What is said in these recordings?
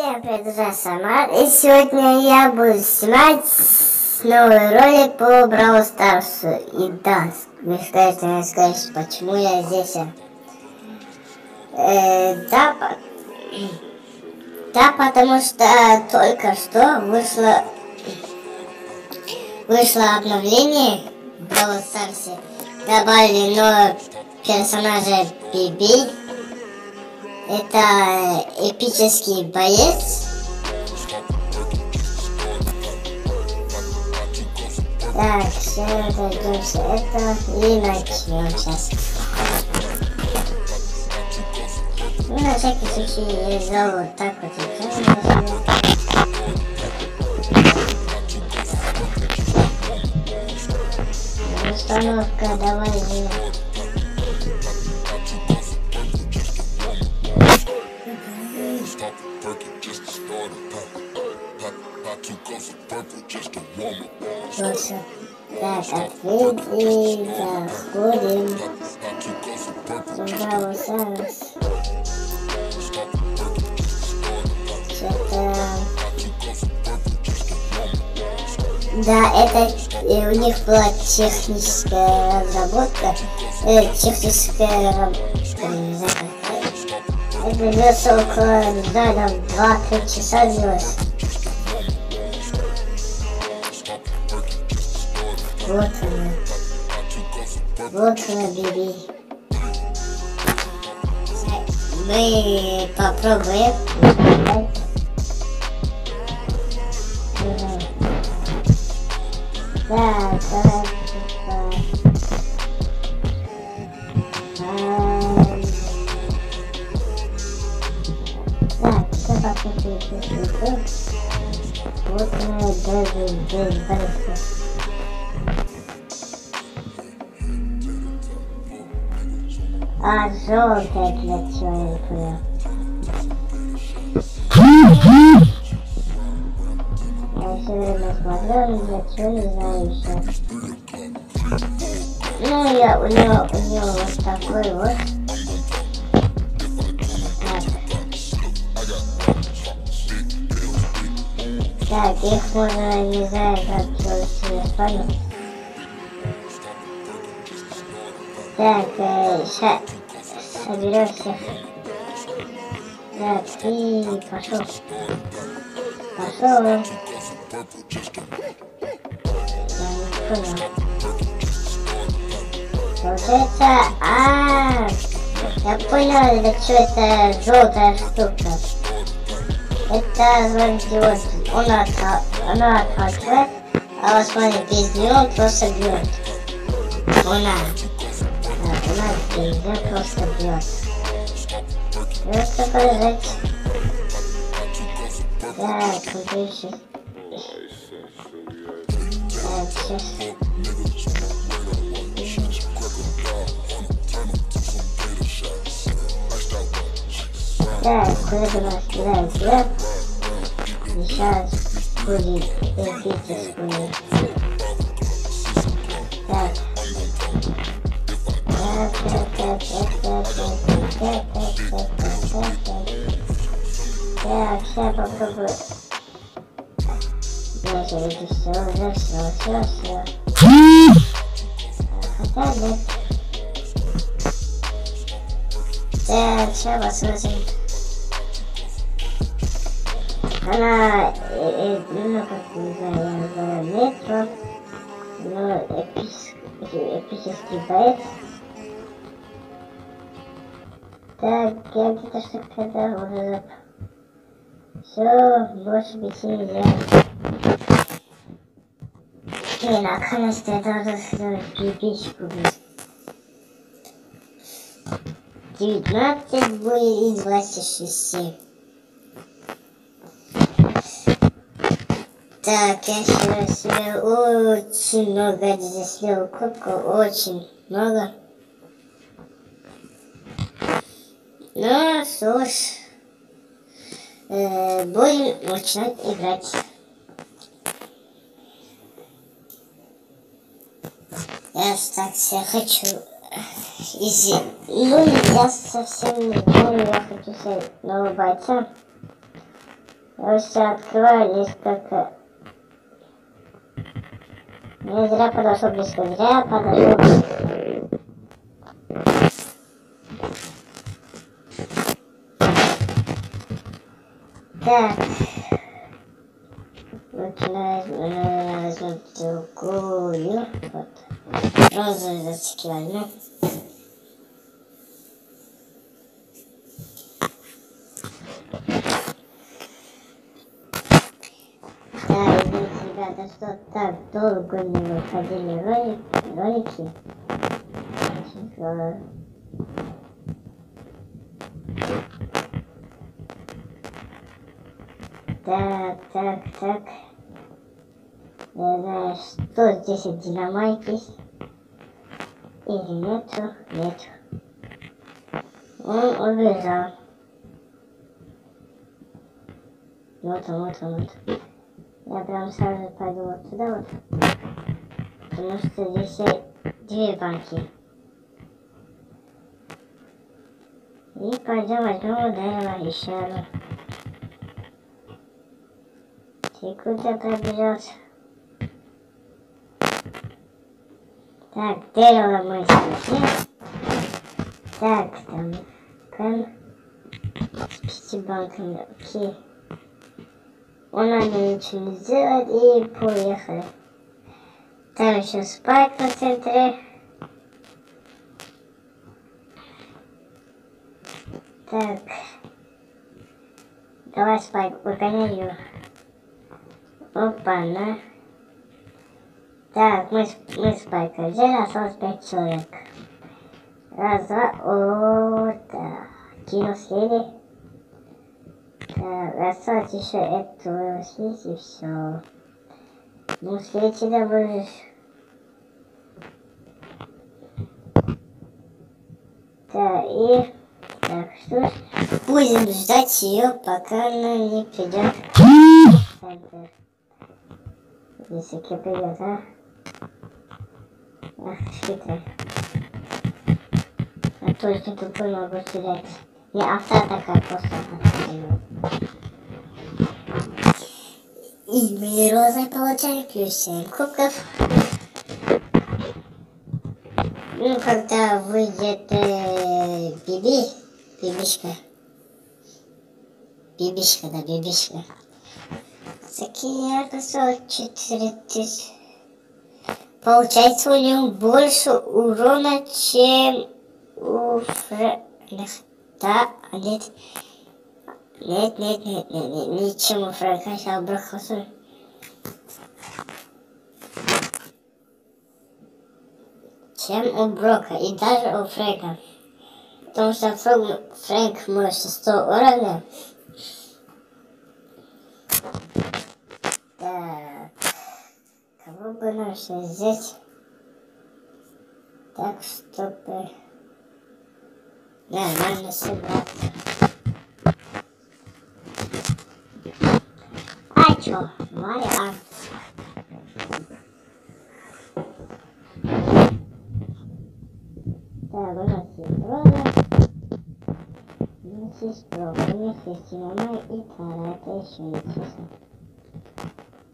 Всем привет, друзья, Самар. И сегодня я буду снимать новый ролик по Бравл Старсу. И да, вы скажете, почему я здесь. Да, потому что только что вышло обновление в Бравл Старсе. Добавили нового персонажа Биби. Это эпический боец. Так, все, дойдемся это и начнем сейчас. Ну, на всякий случай я сделал вот так вот. Установка, давай же. Просто так, открыли, заходим в Бравл Старс. Что-то... Да, это у них была техническая разработка, это длилось около, не знаю, там 2-3 часа длилось. Вот она, Биби. Мы попробуем. Так, все посмотрите. Вот она даже здесь борется. А желтая для чего, я не понял. Я все время смотрел, для чего, не знаю еще. Ну, у него вот такой вот. Так, их можно, не знаю, как себе спамить. Так, сейчас соберем всех. Так, и пошел. Я не понял. Получается, я понял, для чего это желтая штука. Это, смотрите, вот, она отталкивает, а вот, смотрите, без нее он просто бьет. Она пиздец просто бьет. Просто положить. Так, смотрите. Так, сейчас. Так, куда у нас кидает? Сейчас будет эпическую. Так. Так, сейчас попробую. Дальше иди, все. Хотя нет. Так, сейчас посмотрим. Она, ну как не знаю, метро, но эпический боец. Так, я где-то что-то уже... Все, больше быть нельзя. Наконец-то я должен сделать пипичку. 19 будет и 26. Так, я сейчас себе очень много здесь сделал кубку, очень много. Ну, что ж, будем начинать играть. Я так все хочу Ну, я совсем не помню, я хочу себе нового бойца. Я уже открываю несколько. Я зря подошел близко, зря подошел близко. Так. Начинаем возьмем другую. Вот. Розовую зацикливаем. Да, извините, ребята, что так долго не выходили ролики. Так. Я знаю, что здесь динамайк есть. Или нету? Нету. Он убежал. Вот он. Я прям сразу пойду вот сюда вот. Потому что здесь есть две банки. И пойдем возьмем дерево еще одно. Ты куда пробежался? Так, дерево мы снесли. Так, там прям с 5 банками. Окей. Он нам ничего не сделает и поехали. Там еще спайк на центре. Так. Давай спайк, выгоняй его. Опа-на. Так, мы спайка взяли, осталось 5 человек. Раз, два, так. Кино съели. Так, осталось еще эту съесть и все. Ну, съесть всегда будешь. Так, что ж, будем ждать ее, пока она не придет в центр. Если придет, а? Ах, хитрый. А точно тупой могу стрелять. Не автоатака, просто атака. И мы розой получаем плюс 7 кубков. Ну, когда выйдет бибишка. Такие 44 000. Получается у него больше урона, чем у Фрэнка. Да, нет, чем у Фрэнка. Я бросил. Чем у Брока и даже у Фрэнка. Потому что Фрэнк может 100 уровня. Так. Кого бы нам сейчас взять? Так, чтобы нормально собрать. А чё? Моя. Так, у нас есть роза. У нас есть проб, у нас есть синема и тара. Это еще интересно.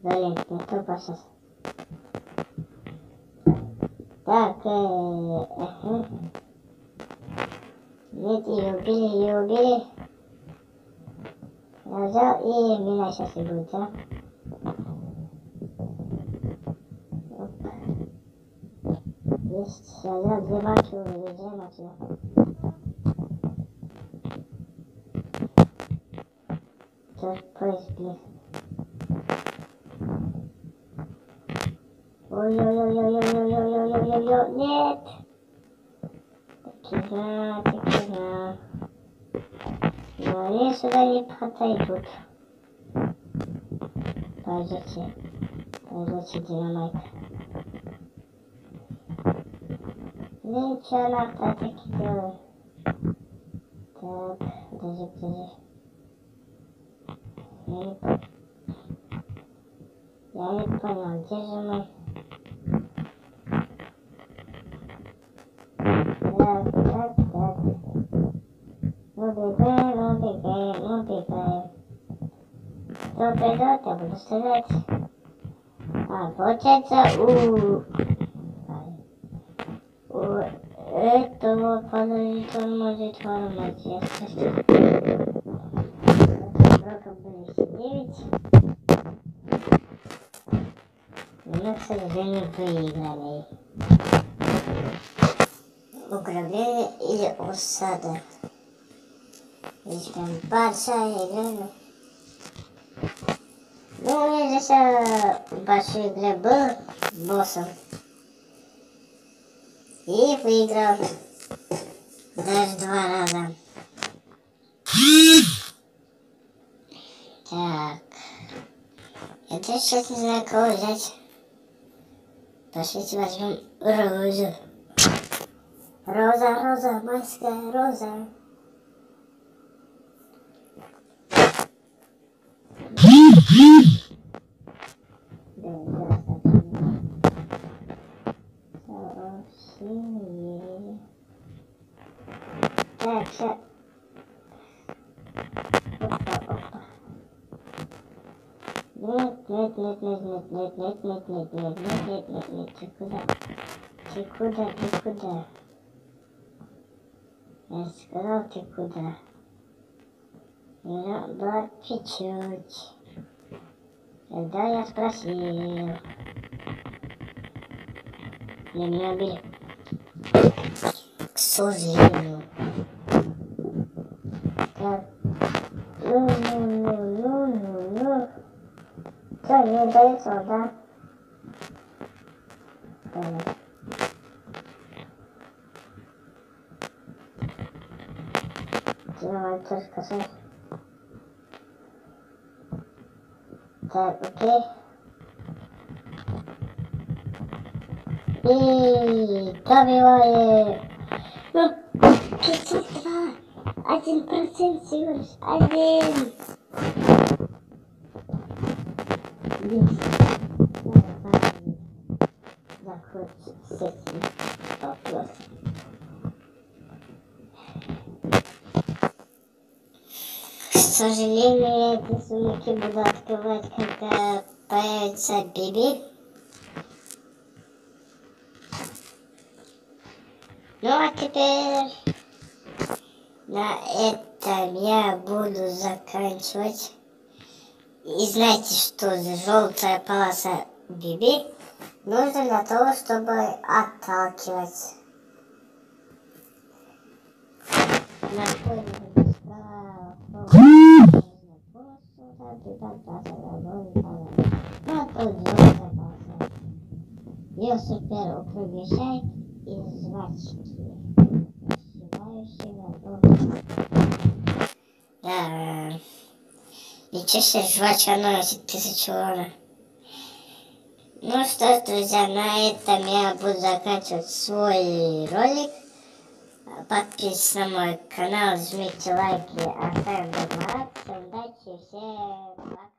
Блин, не тупо сейчас. Так, Нет, ее убили. Я взял и меня сейчас и будет, да? Есть, я взял 2 банки, уезжаем отсюда. Тут поезд, блин. Ой-ой-ой, нет! Такие. Но они сюда не подойдут. Пойдете, динамайк. Ничего, на автотеке делаю. Так, подожди. Я не понял, где же мы? Так. Убегаем. Кто придет, я буду стрелять. Получается, у этого подозрительного может формать, если что. Игроков были 9. Но, к сожалению, выиграли. Уграбение или осада. Здесь прям большая игра. Ну, я здесь в большой игре был боссом. И выиграл даже 2 раза. Так. Я даже сейчас не знаю, кого взять. Пошлите возьмем Розу. Роза, майская роза. Так, сейчас. Опа. Нет, ты куда? Я сказал, ты куда? Меня было чуть-чуть. Когда я спросил. Меня убили. К сожалению. Так. Ну. Что, не удается, да? Давай только сказать. Так, окей. И добивает. Ну, 502. 1% всего лишь. 1. Захочет сессию. Вопрос. К сожалению, я эти сумки буду открывать, когда появится Биби. Ну а теперь на этом я буду заканчивать. И знаете, что за желтая полоса Биби нужна для того, чтобы отталкивать. Ее супер укрепляет из жвачки. Да. Ничего себе, жвачка носит 1000 урона. Ну что ж, друзья, на этом я буду заканчивать свой ролик. Подписывайтесь на мой канал, жмите лайки, оставим донат. Всем удачи, всем пока.